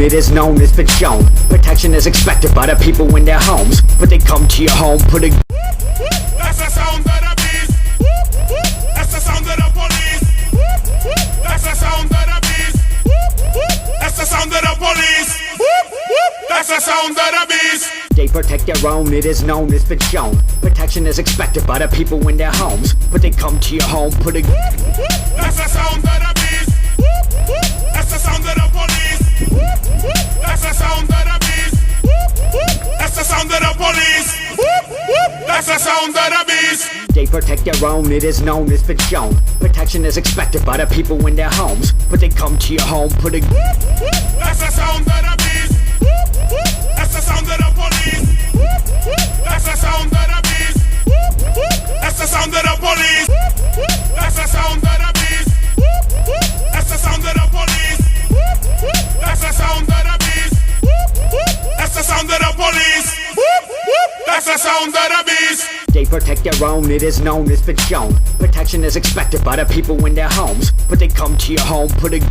it is known, it's been shown. Protection is expected by the people in their homes, but they come to your home, put a... That's the sound of the beast. That's the sound of the police. That's the sound of the beast. That's the sound of the police. That's the sound of the beast. They protect their own, it is known, it's been shown. Protection is expected by the people in their homes, but they come to your home, put a... That's the sound of the beast. That's the sound of the police. That's the sound of the beast. That's the sound of the police. That's the sound of the beast. They protect their own, it is known, it's been shown. Protection is expected by the people in their homes, but they come to your home, put a... That's the sound of the beast. That's the sound of the police. That's the sound of the beast. That's the sound of the police. That's the sound of the beast. That's the sound of the police. That's the sound of the beast. That's the sound of the police. That's the sound of the beast. They protect their own, it is known, it's been shown. Protection is expected by the people in their homes, but they come to your home, put a...